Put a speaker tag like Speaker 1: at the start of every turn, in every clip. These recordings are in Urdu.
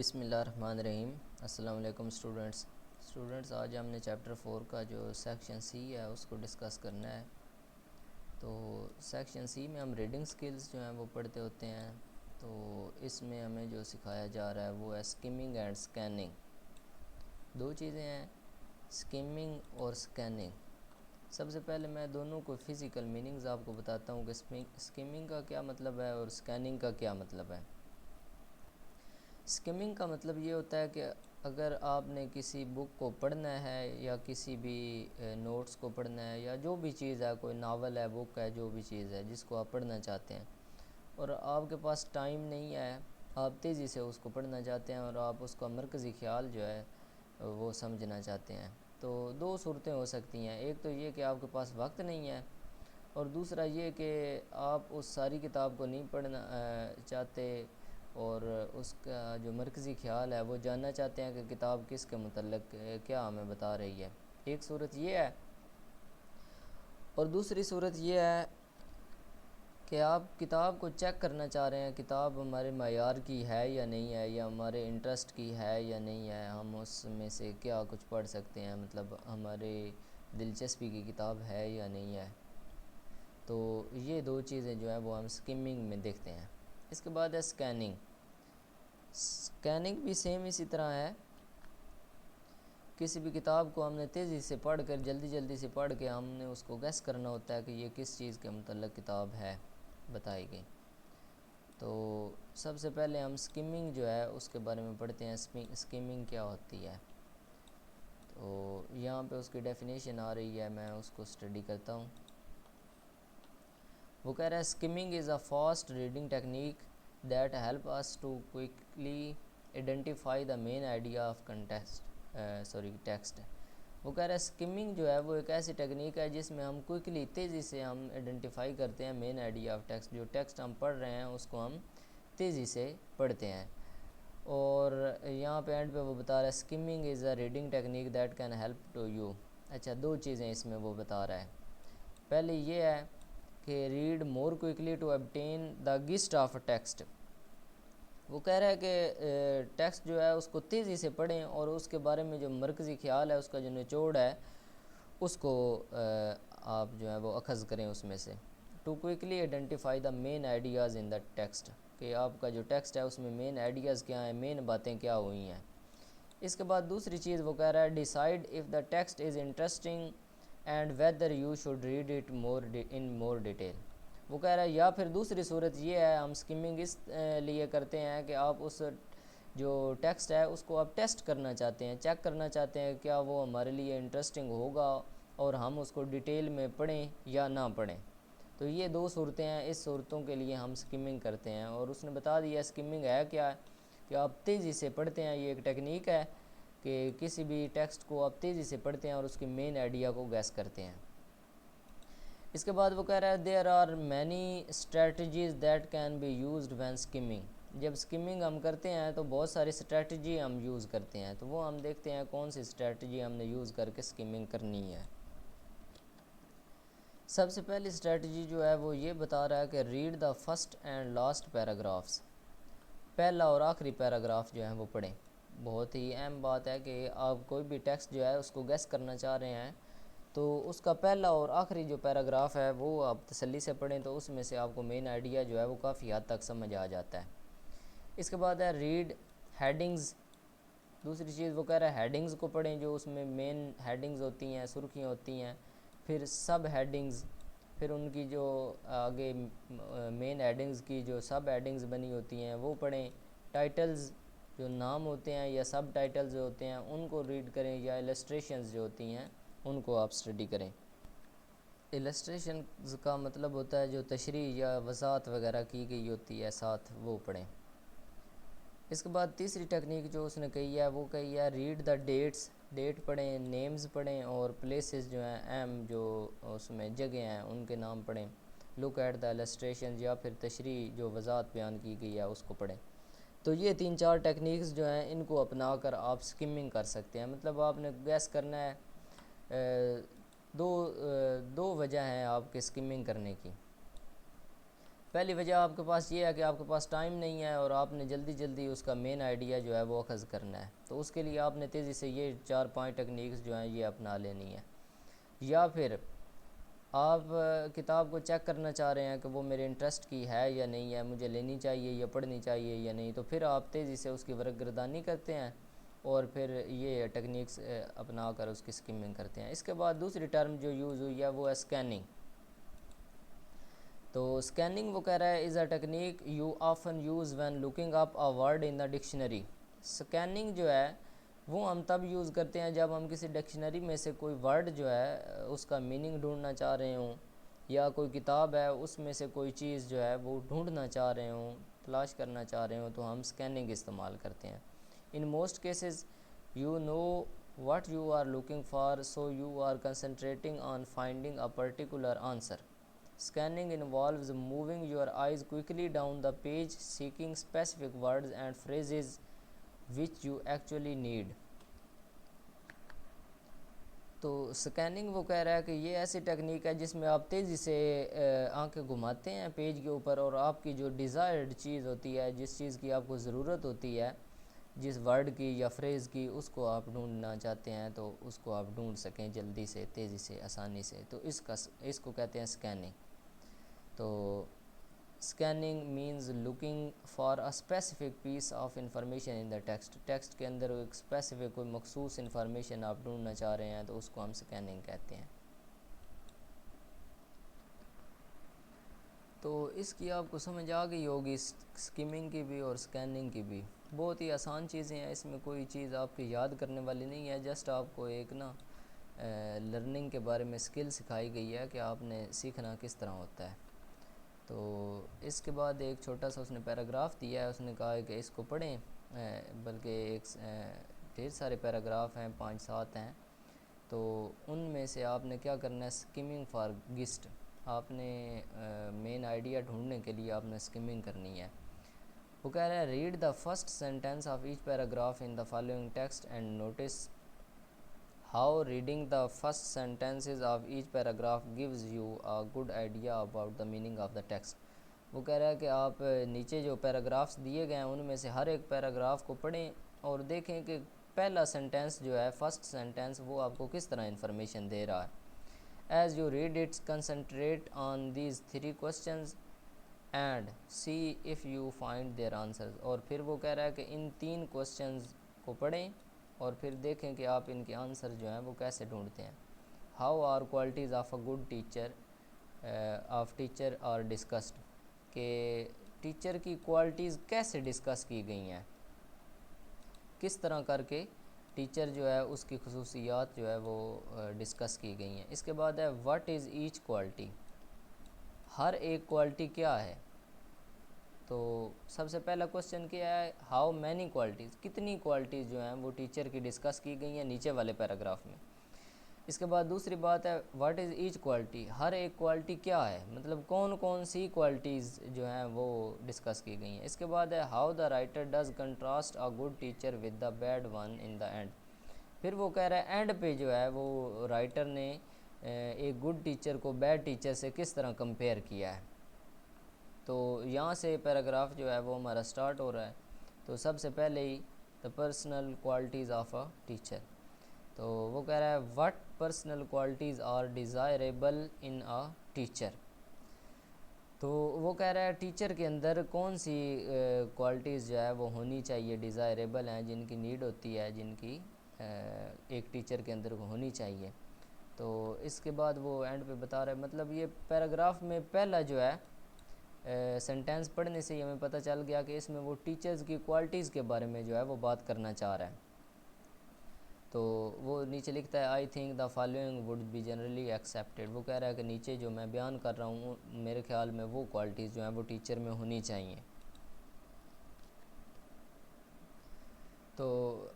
Speaker 1: بسم اللہ الرحمن الرحیم۔ السلام علیکم اسٹوڈنٹس آج ہم نے چیپٹر 4 کا جو سیکشن سی ہے اس کو ڈسکس کرنا ہے۔ تو سیکشن سی میں ہم ریڈنگ سکلز جو ہیں وہ پڑھتے ہوتے ہیں۔ تو اس میں ہمیں جو سکھایا جا رہا ہے وہ ہے سکمنگ اینڈ سکیننگ۔ دو چیزیں ہیں، سکمنگ اور سکیننگ۔ سب سے پہلے میں دونوں کو فزیکل میننگز آپ کو بتاتا ہوں کہ سکمنگ کا کیا مطلب ہے اور سکیننگ کا کیا مطلب ہے۔ سکمنگ کا مطلب یہ ہوتا ہے کہ اگر آپ نے کسی بک کو پڑھنا ہے یا کسی بھی نوٹس کو پڑھنا ہے یا جو بھی چیز ہے، کوئی ناول ہے، بک ہے، جو بھی چیز ہے جس کو آپ پڑھنا چاہتے ہیں اور آپ کے پاس ٹائم نہیں ہے، آپ تیزی سے اس کو پڑھنا چاہتے ہیں اور آپ اس کا مرکزی خیال جو ہے وہ سمجھنا چاہتے ہیں، تو دو صورتیں ہو سکتی ہیں۔ ایک تو یہ کہ آپ کے پاس وقت نہیں ہے، اور دوسرا یہ کہ آپ اس ساری کتاب کو نہیں پڑھنا چاہتے اور اس کا جو مرکزی خیال ہے وہ جاننا چاہتے ہیں کہ کتاب کس کے متعلق کیا ہمیں بتا رہی ہے۔ ایک صورت یہ ہے، اور دوسری صورت یہ ہے کہ آپ کتاب کو چیک کرنا چاہ رہے ہیں، کتاب ہمارے معیار کی ہے یا نہیں ہے، یا ہمارے انٹرسٹ کی ہے یا نہیں ہے، ہم اس میں سے کیا کچھ پڑھ سکتے ہیں، مطلب ہمارے دلچسپی کی کتاب ہے یا نہیں ہے۔ تو یہ دو چیزیں جو ہیں وہ ہم سکمنگ میں دیکھتے ہیں۔ اس کے بعد ہے سکیننگ۔ سکیننگ بھی سیم اسی طرح ہے، کسی بھی کتاب کو ہم نے تیزی سے پڑھ کر جلدی سے پڑھ کے ہم نے اس کو گیس کرنا ہوتا ہے کہ یہ کس چیز کے متعلق کتاب ہے بتائی گئی۔ تو سب سے پہلے ہم سکمنگ جو ہے اس کے بارے میں پڑھتے ہیں، سکمنگ کیا ہوتی ہے۔ تو یہاں پہ اس کی ڈیفینیشن آ رہی ہے، میں اس کو اسٹڈی کرتا ہوں۔ وہ کہہ رہا ہے skimming is a fast reading technique that help us to quickly identify the main idea of text. وہ کہہ رہا ہے سکمنگ جو ہے وہ ایک ایسی ٹیکنیک ہے جس میں ہم کوئکلی تیزی سے ہم آئیڈینٹیفائی کرتے ہیں مین آئیڈیا آف ٹیکسٹ، جو ٹیکسٹ ہم پڑھ رہے ہیں اس کو ہم تیزی سے پڑھتے ہیں۔ اور یہاں پہ اینڈ پہ وہ بتا رہا ہے skimming is a reading technique that can help to you. اچھا، دو چیزیں اس میں وہ بتا رہا ہے۔ پہلے یہ ہے کہ read more quickly to obtain the gist of text. وہ کہہ رہا ہے کہ ٹیکسٹ جو ہے اس کو تیزی سے پڑھیں اور اس کے بارے میں جو مرکزی خیال ہے، اس کا جو نچوڑ ہے، اس کو آپ جو ہے وہ اخذ کریں اس میں سے۔ To quickly identify the main ideas in the text, کہ آپ کا جو ٹیکسٹ ہے اس میں مین آئیڈیاز کیا ہیں، مین باتیں کیا ہوئی ہیں۔ اس کے بعد دوسری چیز وہ کہہ رہا ہے decide if the text is interesting and whether you should read it more detail. وہ کہہ رہا ہے یا پھر دوسری صورت یہ ہے، ہم سکمنگ اس لیے کرتے ہیں کہ آپ اس جو ٹیکسٹ ہے اس کو آپ ٹیسٹ کرنا چاہتے ہیں، چیک کرنا چاہتے ہیں کیا وہ ہمارے لیے انٹرسٹنگ ہوگا اور ہم اس کو ڈیٹیل میں پڑھیں یا نہ پڑھیں۔ تو یہ دو صورتیں ہیں، اس صورتوں کے لیے ہم سکمنگ کرتے ہیں، اور اس نے بتا دیا سکمنگ ہے کیا ہے، کہ آپ تیزی سے پڑھتے ہیں۔ یہ ایک ٹیکنیک ہے کہ کسی بھی ٹیکسٹ کو آپ تیزی سے پڑھتے ہیں اور اس کی مین آئیڈیا کو گیس کرتے ہیں۔ اس کے بعد وہ کہہ رہا ہے there are many strategies that can be used when skimming. جب سکمنگ ہم کرتے ہیں تو بہت ساری اسٹریٹجی ہم یوز کرتے ہیں، تو وہ ہم دیکھتے ہیں کون سی اسٹریٹجی ہم نے یوز کر کے سکمنگ کرنی ہے۔ سب سے پہلی اسٹریٹجی جو ہے وہ یہ بتا رہا ہے کہ red the first and last paragraphs. پہلا اور آخری پیراگراف جو ہیں وہ پڑھیں۔ بہت ہی اہم بات ہے کہ آپ کوئی بھی ٹیکسٹ جو ہے اس کو گیس کرنا چاہ رہے ہیں تو اس کا پہلا اور آخری جو پیراگراف ہے وہ آپ تسلی سے پڑھیں، تو اس میں سے آپ کو مین آئیڈیا جو ہے وہ کافی حد تک سمجھ آ جاتا ہے۔ اس کے بعد ہے ریڈ ہیڈنگز۔ دوسری چیز وہ کہہ رہا ہے ہیڈنگز کو پڑھیں، جو اس میں مین ہیڈنگز ہوتی ہیں، سرخیاں ہوتی ہیں، پھر سب ہیڈنگز، پھر ان کی جو آگے مین ہیڈنگز کی جو سب ہیڈنگز بنی ہوتی ہیں وہ پڑھیں۔ ٹائٹلز جو نام ہوتے ہیں یا سب ٹائٹلز جو ہوتے ہیں ان کو ریڈ کریں، یا السٹریشنز جو ہوتی ہیں ان کو آپ اسٹڈی کریں۔ السٹریشنز کا مطلب ہوتا ہے جو تشریح یا وضاحت وغیرہ کی گئی ہوتی ہے ساتھ، وہ پڑھیں۔ اس کے بعد تیسری ٹیکنیک جو اس نے کہی ہے وہ کہی ہے ریڈ دا ڈیٹس۔ ڈیٹ پڑھیں، نیمز پڑھیں، اور پلیسز جو ہیں اہم جو اس میں جگہ ہیں ان کے نام پڑھیں۔ لک ایٹ دا السٹریشنز، یا پھر تشریح جو وضاحت بیان کی گئی ہے اس کو پڑھیں۔ تو یہ 3-4 ٹیکنیکس جو ہیں ان کو اپنا کر آپ سکمنگ کر سکتے ہیں۔ مطلب آپ نے گیس کرنا ہے، دو وجہ ہیں آپ کے سکمنگ کرنے کی۔ پہلی وجہ آپ کے پاس یہ ہے کہ آپ کے پاس ٹائم نہیں ہے اور آپ نے جلدی جلدی اس کا مین آئیڈیا جو ہے وہ اخذ کرنا ہے، تو اس کے لیے آپ نے تیزی سے یہ 4-5 ٹیکنیکس جو ہیں یہ اپنا لینی ہے۔ یا پھر آپ کتاب کو چیک کرنا چاہ رہے ہیں کہ وہ میرے انٹرسٹ کی ہے یا نہیں ہے، مجھے لینی چاہیے یا پڑھنی چاہیے یا نہیں، تو پھر آپ تیزی سے اس کی ورق گردانی کرتے ہیں اور پھر یہ ٹیکنیکس اپنا کر اس کی سکمنگ کرتے ہیں۔ اس کے بعد دوسری ٹرم جو یوز ہوئی ہے وہ ہے اسکیننگ۔ تو اسکیننگ وہ کہہ رہا ہے is a technique you often use when looking up a word in the dictionary. Scanning جو ہے وہ ہم تب یوز کرتے ہیں جب ہم کسی ڈکشنری میں سے کوئی ورڈ جو ہے اس کا میننگ ڈھونڈنا چاہ رہے ہوں، یا کوئی کتاب ہے اس میں سے کوئی چیز جو ہے وہ ڈھونڈنا چاہ رہے ہوں، تلاش کرنا چاہ رہے ہوں، تو ہم اسکیننگ استعمال کرتے ہیں۔ In most cases you know what you are looking for, so you are concentrating on finding a particular answer. Scanning involves moving your eyes quickly down the page, seeking specific words and phrases which you actually need. تو سکیننگ وہ کہہ رہا ہے کہ یہ ایسی ٹیکنیک ہے جس میں آپ تیزی سے آنکھیں گھماتے ہیں پیج کے اوپر، اور آپ کی جو ڈیزائرڈ چیز ہوتی ہے، جس چیز کی آپ کو ضرورت ہوتی ہے، جس ورڈ کی یا فریز کی، اس کو آپ ڈھونڈنا چاہتے ہیں تو اس کو آپ ڈھونڈ سکیں جلدی سے، تیزی سے، آسانی سے، تو اس کو کہتے ہیں سکیننگ۔ تو scanning means looking for a specific piece of information in the text. Text کے اندر ایک اسپیسیفک کوئی مخصوص انفارمیشن آپ ڈھونڈنا چاہ رہے ہیں تو اس کو ہم اسکیننگ کہتے ہیں۔ تو اس کی آپ کو سمجھ آ گئی ہوگی، اسکیمنگ کی بھی اور اسکیننگ کی بھی۔ بہت ہی آسان چیزیں ہیں، اس میں کوئی چیز آپ کی یاد کرنے والی نہیں ہے، جسٹ آپ کو ایک لرننگ کے بارے میں سکل سکھائی گئی ہے کہ آپ نے سیکھنا کس طرح ہوتا ہے۔ تو اس کے بعد ایک چھوٹا سا اس نے پیراگراف دیا ہے، اس نے کہا ہے کہ اس کو پڑھیں، بلکہ ایک ڈھیر سارے پیراگراف ہیں، 5-7 ہیں، تو ان میں سے آپ نے کیا کرنا ہے، اسکیمنگ فار گسٹ، آپ نے مین آئیڈیا ڈھونڈنے کے لیے آپ نے اسکیمنگ کرنی ہے۔ وہ کہہ رہا ہے read the first sentence of each paragraph in the following text and notice how reading the first sentences of each paragraph gives you a good idea about the meaning of the text. وہ کہہ رہا ہے کہ آپ نیچے جو پیراگرافس دیے گئے ہیں ان میں سے ہر ایک پیراگراف کو پڑھیں اور دیکھیں کہ پہلا سینٹینس جو ہے، فرسٹ سینٹینس، وہ آپ کو کس طرح انفارمیشن دے رہا ہے۔ As you read it's concentrate on these 3 questions and see if you find their answers. اور پھر وہ کہہ رہا ہے کہ ان 3 questions کو پڑھیں اور پھر دیکھیں کہ آپ ان کے آنسر جو ہیں وہ کیسے ڈھونڈتے ہیں۔ How are qualities of a good teacher are discussed, کہ ٹیچر کی کوالٹیز کیسے ڈسکس کی گئی ہیں، کس طرح کر کے ٹیچر جو ہے اس کی خصوصیات جو ہے وہ ڈسکس کی گئی ہیں۔ اس کے بعد ہے واٹ از ایچ کوالٹی، ہر ایک کوالٹی کیا ہے۔ تو سب سے پہلا کوسچن کیا ہے، ہاؤ مینی کوالٹیز، کتنی کوالٹیز جو ہیں وہ ٹیچر کی ڈسکس کی گئی ہیں نیچے والے پیراگراف میں۔ اس کے بعد دوسری بات ہے واٹ از ایچ کوالٹی، ہر ایک کوالٹی کیا ہے، مطلب کون کون سی کوالٹیز جو ہیں وہ ڈسکس کی گئی ہیں۔ اس کے بعد ہے how the writer does contrast a good teacher with the bad one in the end. پھر وہ کہہ رہا ہے اینڈ پہ جو ہے وہ رائٹر نے ایک گڈ ٹیچر کو بیڈ ٹیچر سے کس طرح کمپیئر کیا ہے۔ تو یہاں سے پیراگراف جو ہے وہ ہمارا سٹارٹ ہو رہا ہے۔ تو سب سے پہلے ہی the personal qualities of a teacher, تو وہ کہہ رہا ہے what personal qualities are desirable in a teacher. تو وہ کہہ رہا ہے ٹیچر کے اندر کون سی کوالٹیز جو ہے وہ ہونی چاہیے، ڈیزائریبل ہیں، جن کی نیڈ ہوتی ہے، جن کی ایک ٹیچر کے اندر ہونی چاہیے۔ تو اس کے بعد وہ اینڈ پہ بتا رہا ہے، مطلب یہ پیراگراف میں پہلا جو ہے سینٹینس پڑھنے سے ہی ہمیں پتہ چل گیا کہ اس میں وہ ٹیچرز کی کوالٹیز کے بارے میں جو ہے وہ بات کرنا چاہ رہا ہے۔ تو وہ نیچے لکھتا ہے I think the following would be generally accepted, وہ کہہ رہا ہے کہ نیچے جو میں بیان کر رہا ہوں میرے خیال میں وہ کوالٹیز جو ہیں وہ ٹیچر میں ہونی چاہیے۔ تو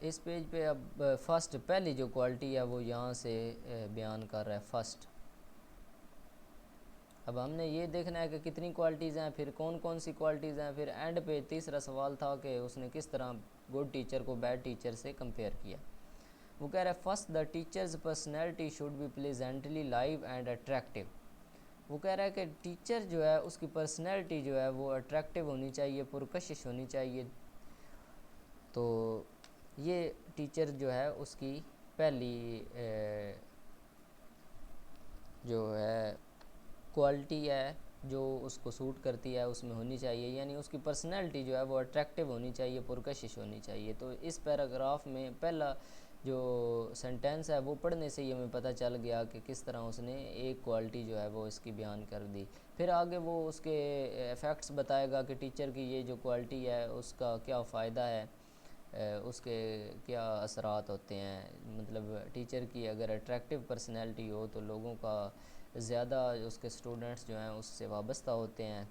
Speaker 1: اس پیج پہ اب فرسٹ، پہلی جو کوالٹی ہے وہ یہاں سے بیان کر رہا ہے فرسٹ۔ اب ہم نے یہ دیکھنا ہے کہ کتنی کوالٹیز ہیں، پھر کون کون سی کوالٹیز ہیں، پھر اینڈ پہ تیسرا سوال تھا کہ اس نے کس طرح گڈ ٹیچر کو بیڈ ٹیچر سے کمپیئر کیا۔ وہ کہہ رہا ہے first the teacher's personality should be pleasantly live and attractive. وہ کہہ رہا ہے کہ ٹیچر جو ہے اس کی پرسنالٹی جو ہے وہ اٹریکٹیو ہونی چاہیے، پرکشش ہونی چاہیے. تو یہ ٹیچر جو ہے اس کی پہلی جو ہے کوالٹی ہے جو اس کو سوٹ کرتی ہے اس میں ہونی چاہیے، یعنی اس کی پرسنالٹی جو ہے وہ اٹریکٹیو ہونی چاہیے، پرکشش ہونی چاہیے. تو اس پیراگراف میں پہلا جو سینٹینس ہے وہ پڑھنے سے ہی ہمیں پتہ چل گیا کہ کس طرح اس نے ایک کوالٹی جو ہے وہ اس کی بیان کر دی. پھر آگے وہ اس کے ایفیکٹس بتائے گا کہ ٹیچر کی یہ جو کوالٹی ہے اس کا کیا فائدہ ہے، اس کے کیا اثرات ہوتے ہیں. مطلب ٹیچر کی اگر اٹریکٹیو پرسنالٹی ہو تو لوگوں کا زیادہ اس کے اسٹوڈنٹس جو ہیں اس سے وابستہ ہوتے ہیں،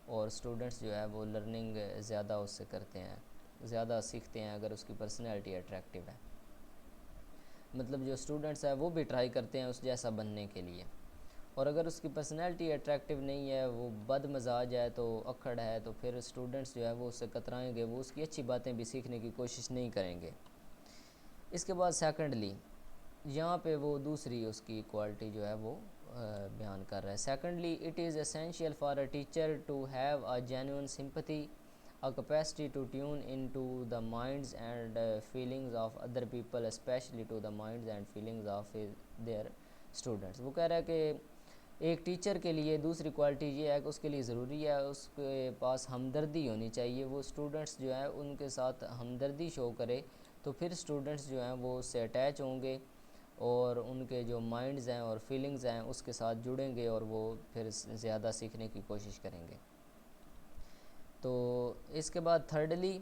Speaker 1: اور اسٹوڈنٹس جو ہے وہ لرننگ زیادہ اس سے کرتے ہیں، زیادہ سیکھتے ہیں اگر اس کی پرسنالٹی اٹریکٹیو ہے. مطلب جو اسٹوڈنٹس ہیں وہ بھی ٹرائی کرتے ہیں اس جیسا بننے کے لیے. اور اگر اس کی پرسنالٹی اٹریکٹیو نہیں ہے، وہ بد مزاج ہے، تو اکھڑ ہے، تو پھر اسٹوڈنٹس جو ہے وہ اس سے کترائیں گے، وہ اس کی اچھی باتیں بھی سیکھنے کی کوشش نہیں کریں گے. اس کے بعد سیکنڈلی یہاں پہ وہ دوسری اس کی کوالٹی جو ہے وہ بیان کر رہا ہے. Secondly it is essential for a teacher to have a genuine sympathy, a capacity to tune into the minds and feelings of other people, especially to the minds and feelings of their students. وہ کہہ رہا ہے کہ ایک ٹیچر کے لیے دوسری کوالٹی یہ ہے کہ اس کے لیے ضروری ہے اس کے پاس ہمدردی ہونی چاہیے، وہ اسٹوڈنٹس جو ہیں ان کے ساتھ ہمدردی شو کرے، تو پھر اسٹوڈنٹس جو ہیں وہ اس سے اٹیچ ہوں گے اور ان کے جو مائنڈز ہیں اور فیلنگز ہیں اس کے ساتھ جڑیں گے، اور وہ پھر زیادہ سیکھنے کی کوشش کریں گے. تو اس کے بعد تھرڈلی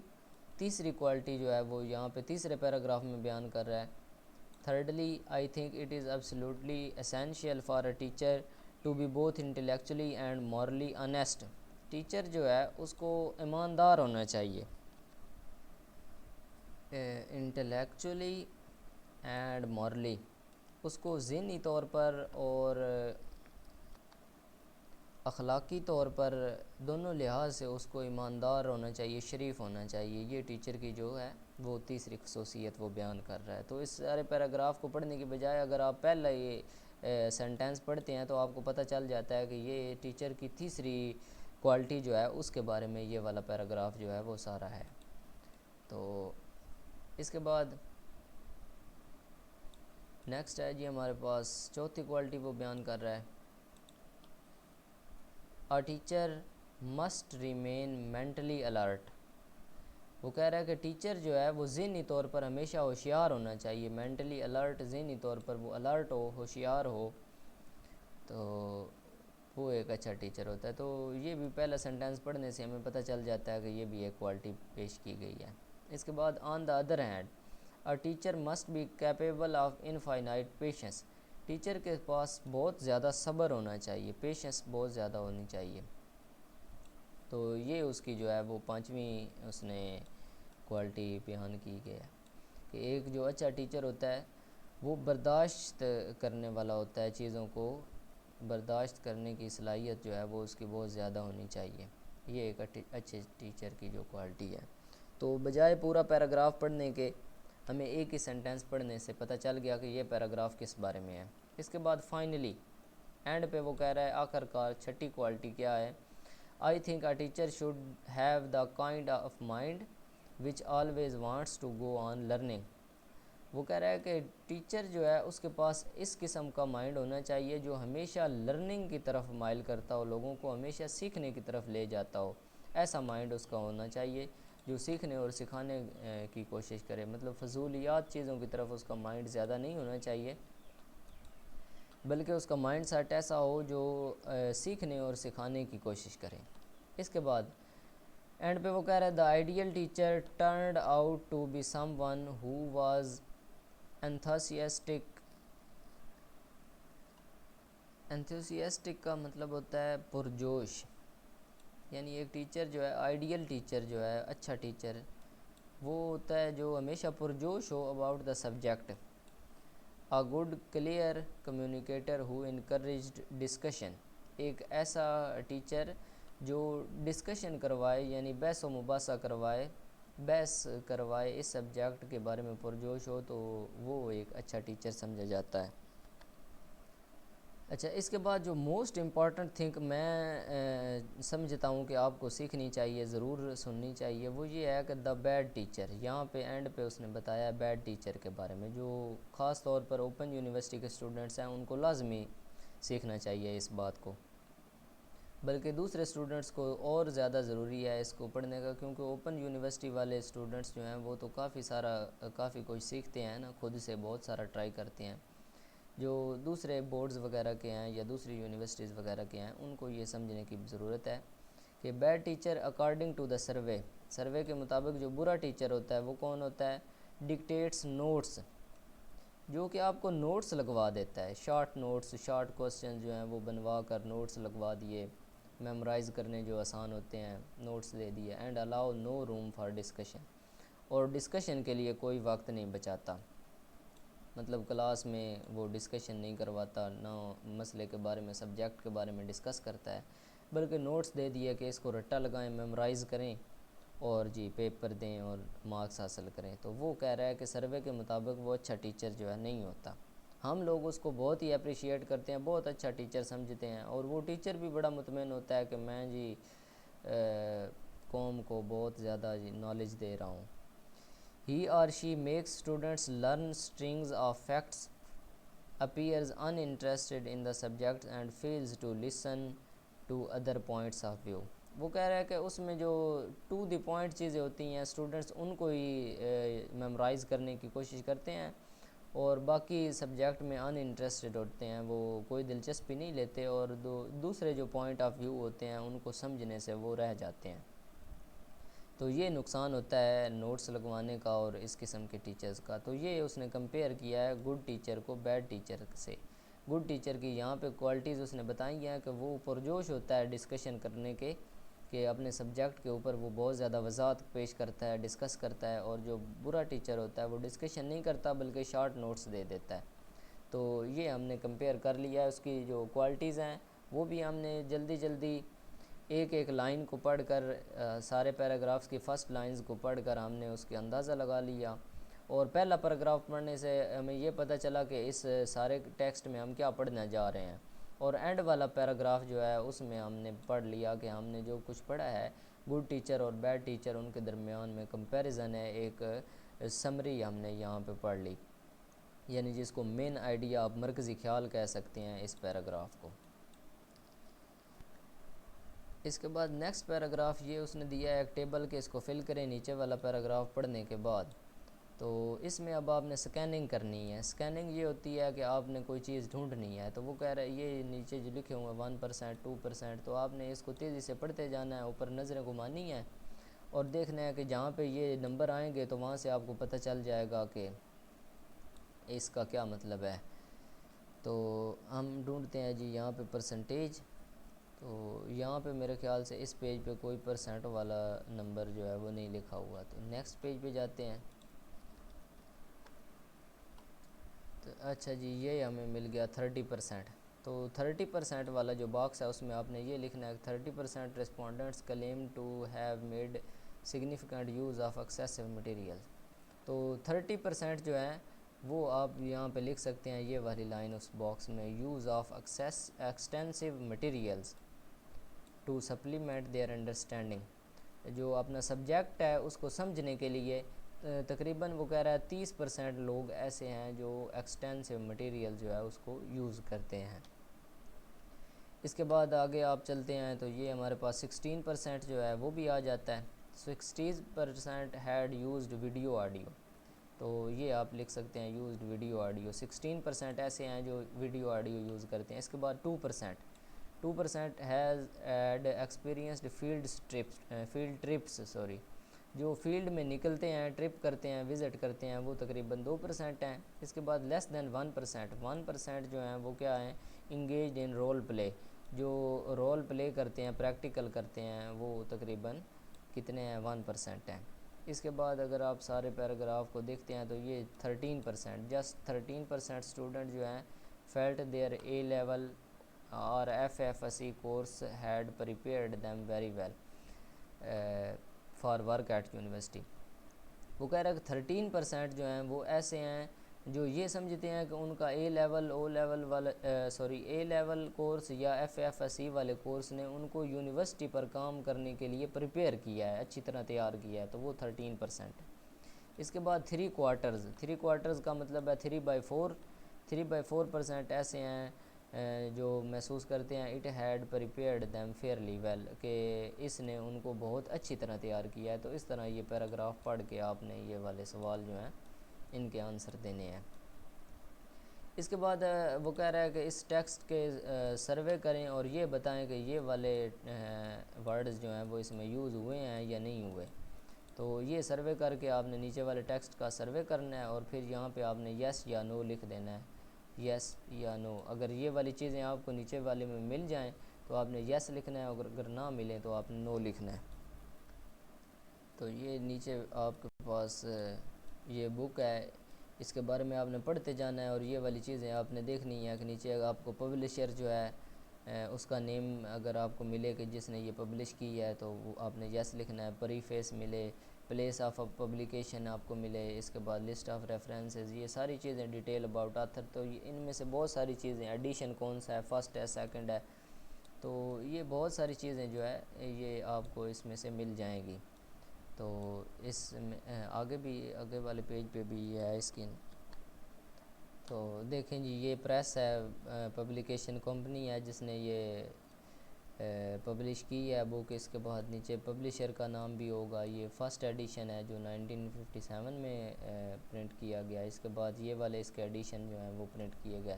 Speaker 1: تیسری کوالٹی جو ہے وہ یہاں پہ تیسرے پیراگراف میں بیان کر رہا ہے. Thirdly I think it is absolutely essential for a teacher to be both intellectually and morally honest. Teacher جو ہے اس کو ایماندار ہونا چاہیے، انٹلیکچولی اینڈ مورلی، اس کو ذہنی طور پر اور اخلاقی طور پر دونوں لحاظ سے اس کو ایماندار ہونا چاہیے، شریف ہونا چاہیے. یہ ٹیچر کی جو ہے وہ تیسری خصوصیت وہ بیان کر رہا ہے. تو اس سارے پیراگراف کو پڑھنے کی بجائے اگر آپ پہلا یہ سینٹینس پڑھتے ہیں تو آپ کو پتہ چل جاتا ہے کہ یہ ٹیچر کی تیسری کوالٹی جو ہے اس کے بارے میں یہ والا پیراگراف جو ہے وہ سارا ہے. تو اس کے بعد نیکسٹ ہے جی ہمارے پاس چوتھی کوالٹی وہ بیان کر رہا ہے. A teacher must remain mentally alert. وہ کہہ رہا ہے کہ ٹیچر جو ہے وہ ذہنی طور پر ہمیشہ ہوشیار ہونا چاہیے. مینٹلی الرٹ، ذہنی طور پر وہ الرٹ ہو، ہوشیار ہو، تو وہ ایک اچھا ٹیچر ہوتا ہے. تو یہ بھی پہلا سینٹینس پڑھنے سے ہمیں پتہ چل جاتا ہے کہ یہ بھی ایک کوالٹی پیش کی گئی ہے. اس کے بعد on the other hand a teacher must be capable of infinite patience. Teacher کے پاس بہت زیادہ صبر ہونا چاہیے، پیشنس بہت زیادہ ہونی چاہیے. تو یہ اس کی جو ہے وہ پانچویں اس نے کوالٹی بیان کی گئی ہے کہ ایک جو اچھا ٹیچر ہوتا ہے وہ برداشت کرنے والا ہوتا ہے، چیزوں کو برداشت کرنے کی صلاحیت جو ہے وہ اس کی بہت زیادہ ہونی چاہیے. یہ ایک اچھے ٹیچر کی جو کوالٹی ہے. تو بجائے پورا پیراگراف پڑھنے کے ہمیں ایک ہی سینٹینس پڑھنے سے پتہ چل گیا کہ یہ پیراگراف کس بارے میں ہے. اس کے بعد فائنلی اینڈ پہ وہ کہہ رہا ہے آخر کار چھٹی کوالٹی کیا ہے. I think a teacher should have the kind of mind which always wants to go on learning. وہ کہہ رہا ہے کہ ٹیچر جو ہے اس کے پاس اس قسم کا مائنڈ ہونا چاہیے جو ہمیشہ لرننگ کی طرف مائل کرتا ہو، لوگوں کو ہمیشہ سیکھنے کی طرف لے جاتا ہو. ایسا مائنڈ اس کا ہونا چاہیے جو سیکھنے اور سکھانے کی کوشش کرے. مطلب فضولیات چیزوں کی طرف اس کا مائنڈ زیادہ نہیں ہونا چاہیے، بلکہ اس کا مائنڈ سیٹ ایسا ہو جو سیکھنے اور سکھانے کی کوشش کرے. اس کے بعد اینڈ پہ وہ کہہ رہا ہے the ideal teacher turned out to be someone who was enthusiastic کا مطلب ہوتا ہے پرجوش. یعنی ایک ٹیچر جو ہے آئیڈیل ٹیچر جو ہے اچھا ٹیچر وہ ہوتا ہے جو ہمیشہ پرجوش ہو about the subject. A good clear communicator who encouraged discussion. ایک ایسا ٹیچر جو ڈسکشن کروائے، یعنی بحث و مباحثہ بحث کروائے اس سبجیکٹ کے بارے میں پرجوش ہو، تو وہ ایک اچھا ٹیچر سمجھا جاتا ہے. اچھا، اس کے بعد جو موسٹ امپورٹنٹ تھنک میں سمجھتا ہوں کہ آپ کو سیکھنی چاہیے، ضرور سننی چاہیے، وہ یہ ہے کہ دا بیڈ ٹیچر. یہاں پہ اینڈ پہ اس نے بتایا بیڈ ٹیچر کے بارے میں، جو خاص طور پر اوپن یونیورسٹی کے اسٹوڈنٹس ہیں ان کو لازمی سیکھنا چاہیے اس بات کو، بلکہ دوسرے اسٹوڈنٹس کو اور زیادہ ضروری ہے اس کو پڑھنے کا، کیونکہ اوپن یونیورسٹی والے اسٹوڈنٹس جو ہیں وہ تو کافی کچھ سیکھتے ہیں نا، خود سے بہت سارا ٹرائی کرتے ہیں. جو دوسرے بورڈز وغیرہ کے ہیں یا دوسری یونیورسٹیز وغیرہ کے ہیں ان کو یہ سمجھنے کی ضرورت ہے کہ bad teacher according to the survey کے مطابق جو برا ٹیچر ہوتا ہے وہ کون ہوتا ہے؟ ڈکٹیٹس نوٹس، جو کہ آپ کو نوٹس لگوا دیتا ہے، شارٹ نوٹس، شارٹ کوسچن جو ہیں وہ بنوا کر نوٹس لگوا دیے، میمورائز کرنے جو آسان ہوتے ہیں نوٹس دے دیے. And allow no room for discussion, اور ڈسکشن کے لیے کوئی وقت نہیں بچاتا، مطلب کلاس میں وہ ڈسکشن نہیں کرواتا، نہ مسئلے کے بارے میں سبجیکٹ کے بارے میں ڈسکس کرتا ہے، بلکہ نوٹس دے دیے کہ اس کو رٹا لگائیں، میمورائز کریں اور جی پیپر دیں اور مارکس حاصل کریں. تو وہ کہہ رہا ہے کہ سروے کے مطابق وہ اچھا ٹیچر جو ہے نہیں ہوتا. ہم لوگ اس کو بہت ہی اپریشیٹ کرتے ہیں، بہت اچھا ٹیچر سمجھتے ہیں، اور وہ ٹیچر بھی بڑا مطمئن ہوتا ہے کہ میں جی قوم کو بہت زیادہ نالج دے رہا ہوں. He or she makes students learn strings of facts, appears uninterested in the subject and fails to listen to other points of view. وہ کہہ رہا ہے کہ اس میں جو ٹو دی پوائنٹ چیزیں ہوتی ہیں اسٹوڈنٹس ان کو ہی میمورائز کرنے کی کوشش کرتے ہیں، اور باقی سبجیکٹ میں ان انٹرسٹڈ ہوتے ہیں، وہ کوئی دلچسپی نہیں لیتے، اور دوسرے جو پوائنٹ آف ویو ہوتے ہیں ان کو سمجھنے سے وہ رہ جاتے ہیں. تو یہ نقصان ہوتا ہے نوٹس لگوانے کا اور اس قسم کے ٹیچرز کا. تو یہ اس نے کمپیئر کیا ہے گڈ ٹیچر کو بیڈ ٹیچر سے. گڈ ٹیچر کی یہاں پہ کوالٹیز اس نے بتائی ہیں کہ وہ پرجوش ہوتا ہے ڈسکشن کرنے کے، کہ اپنے سبجیکٹ کے اوپر وہ بہت زیادہ وضاحت پیش کرتا ہے، ڈسکس کرتا ہے. اور جو برا ٹیچر ہوتا ہے وہ ڈسکشن نہیں کرتا بلکہ شارٹ نوٹس دے دیتا ہے. تو یہ ہم نے کمپیئر کر لیا ہے، اس کی جو کوالٹیز ہیں وہ بھی ہم نے جلدی ایک ایک لائن کو پڑھ کر، سارے پیراگرافس کی فرسٹ لائنز کو پڑھ کر ہم نے اس کے اندازہ لگا لیا. اور پہلا پیراگراف پڑھنے سے ہمیں یہ پتہ چلا کہ اس سارے ٹیکسٹ میں ہم کیا پڑھنے جا رہے ہیں، اور اینڈ والا پیراگراف جو ہے اس میں ہم نے پڑھ لیا کہ ہم نے جو کچھ پڑھا ہے گڈ ٹیچر اور بیڈ ٹیچر ان کے درمیان میں کمپیریزن ہے، ایک سمری ہم نے یہاں پہ پڑھ لی، یعنی جس کو مین آئیڈیا آپ مرکزی خیال کہہ سکتے ہیں اس پیراگراف کو. اس کے بعد نیکسٹ پیراگراف یہ اس نے دیا ہے ایک ٹیبل کے، اس کو فل کریں نیچے والا پیراگراف پڑھنے کے بعد. تو اس میں اب آپ نے سکیننگ کرنی ہے. سکیننگ یہ ہوتی ہے کہ آپ نے کوئی چیز ڈھونڈنی ہے، تو وہ کہہ رہا ہے یہ نیچے جو لکھے ہوئے 1%، 2%، تو آپ نے اس کو تیزی سے پڑھتے جانا ہے، اوپر نظریں گھمانی ہیں اور دیکھنا ہے کہ جہاں پہ یہ نمبر آئیں گے تو وہاں سے آپ کو پتہ چل جائے گا کہ اس کا کیا مطلب ہے. تو ہم ڈھونڈتے ہیں جی یہاں پہ پرسنٹیج. تو یہاں پہ میرے خیال سے اس پیج پہ کوئی پرسنٹ والا نمبر جو ہے وہ نہیں لکھا ہوا. تو نیکسٹ پیج پہ جاتے ہیں. تو اچھا جی یہ ہمیں مل گیا 30%. تو 30% والا جو باکس ہے اس میں آپ نے یہ لکھنا ہے 30% respondents claim to have made significant use of excessive material. تو 30% جو ہے وہ آپ یہاں پہ لکھ سکتے ہیں یہ والی لائن اس باکس میں، use of extensive materials to supplement their understanding. جو اپنا سبجیکٹ ہے اس کو سمجھنے کے لیے تقریباً وہ کہہ رہا ہے 30% لوگ ایسے ہیں جو ایکسٹینسو مٹیریل جو ہے اس کو یوز کرتے ہیں. اس کے بعد آگے آپ چلتے ہیں تو یہ ہمارے پاس 16% جو ہے وہ بھی آ جاتا ہے. 60% ہیڈ یوزڈ ویڈیو آڈیو. تو یہ آپ لکھ سکتے ہیں یوزڈ ویڈیو آڈیو. 16% ایسے ہیں جو ویڈیو آڈیو یوز کرتے ہیں. اس کے بعد 2% has had experienced field trips جو فیلڈ میں نکلتے ہیں، ٹرپ کرتے ہیں، وزٹ کرتے ہیں، وہ تقریباً 2% ہیں. اس کے بعد لیس دین 1% جو ہیں وہ کیا ہیں؟ Engaged in role play. جو رول پلے کرتے ہیں، پریکٹیکل کرتے ہیں، وہ تقریباً کتنے ہیں؟ 1% ہیں. اس کے بعد اگر آپ سارے پیراگراف کو دیکھتے ہیں تو یہ 13%، جسٹ 13% اسٹوڈنٹ جو ہیں فیلٹ دیئر اے لیول اور F F S C course had prepared them very well for work at university. وہ کہہ رہا ہے کہ 13% جو ہیں وہ ایسے ہیں جو یہ سمجھتے ہیں کہ ان کا اے لیول او لیول والا اے لیول کورس یا ایف ایف ایس سی والے کورس نے ان کو یونیورسٹی پر کام کرنے کے لیے پریپیئر کیا ہے، اچھی طرح تیار کیا ہے، تو وہ 13%۔ اس کے بعد 3 کوارٹرز کا مطلب ہے 3/4 ایسے ہیں جو محسوس کرتے ہیں it had prepared them fairly well, کہ اس نے ان کو بہت اچھی طرح تیار کیا ہے۔ تو اس طرح یہ پیراگراف پڑھ کے آپ نے یہ والے سوال جو ہیں ان کے آنسر دینے ہیں۔ اس کے بعد وہ کہہ رہا ہے کہ اس ٹیکسٹ کے سروے کریں اور یہ بتائیں کہ یہ والے ورڈز جو ہیں وہ اس میں یوز ہوئے ہیں یا نہیں ہوئے۔ تو یہ سروے کر کے آپ نے نیچے والے ٹیکسٹ کا سروے کرنا ہے اور پھر یہاں پہ آپ نے یس یا نو لکھ دینا ہے، یس یا نو۔ اگر یہ والی چیزیں آپ کو نیچے والے میں مل جائیں تو آپ نے یس لکھنا ہے، اگر نہ ملیں تو آپ نے نو لکھنا ہے۔ تو یہ نیچے آپ کے پاس یہ بک ہے، اس کے بارے میں آپ نے پڑھتے جانا ہے اور یہ والی چیزیں آپ نے دیکھنی ہے کہ نیچے اگر آپ کو پبلشر جو ہے اس کا نیم اگر آپ کو ملے کہ جس نے یہ پبلش کی ہے تو وہ آپ نے یس لکھنا ہے، پری فیس ملے، پلیس آف پبلیکیشن آپ کو ملے، اس کے بعد لسٹ آف ریفرنسز، یہ ساری چیزیں ڈیٹیل اباؤٹ آتھر۔ تو ان میں سے بہت ساری چیزیں، ایڈیشن کون سا ہے، فرسٹ ہے، سیکنڈ ہے، تو یہ بہت ساری چیزیں جو ہے یہ آپ کو اس میں سے مل جائیں گی۔ تو اس میں آگے والے پیج پہ بھی یہ ہے اسکن۔ تو دیکھیں جی یہ پریس ہے، پبلیکیشن کمپنی ہے جس نے یہ پبلش کی ہے بک۔ اس کے بعد نیچے پبلشر کا نام بھی ہوگا، یہ فرسٹ ایڈیشن ہے جو 1957 میں پرنٹ کیا گیا۔ اس کے بعد یہ والے اس کے ایڈیشن جو ہیں وہ پرنٹ کیے گئے،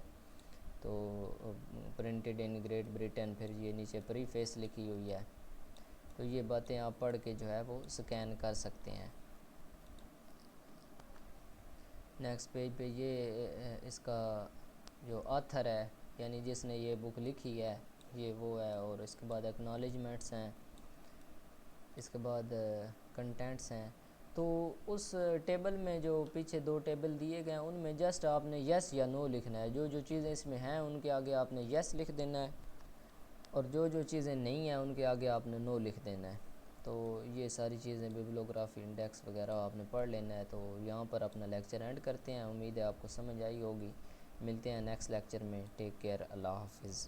Speaker 1: تو پرنٹڈ ان گریٹ بریٹن، پھر یہ نیچے پری فیس لکھی ہوئی ہے۔ تو یہ باتیں آپ پڑھ کے جو ہے وہ سکین کر سکتے ہیں۔ نیکسٹ پیج پہ یہ اس کا جو آتھر ہے یعنی جس نے یہ بک لکھی ہے یہ وہ ہے، اور اس کے بعد ایکنالجمنٹس ہیں، اس کے بعد کنٹینٹس ہیں۔ تو اس ٹیبل میں جو پیچھے 2 ٹیبل دیے گئے ہیں ان میں جسٹ آپ نے یس یا نو لکھنا ہے، جو چیزیں اس میں ہیں ان کے آگے آپ نے یس لکھ دینا ہے، اور جو چیزیں نہیں ہیں ان کے آگے آپ نے نو لکھ دینا ہے۔ تو یہ ساری چیزیں بیبلوگرافی انڈیکس وغیرہ آپ نے پڑھ لینا ہے۔ تو یہاں پر اپنا لیکچر اینڈ کرتے ہیں، امید ہے آپ کو سمجھ آئی ہوگی۔ ملتے ہیں نیکسٹ لیکچر میں، ٹیک کیئر، اللہ حافظ۔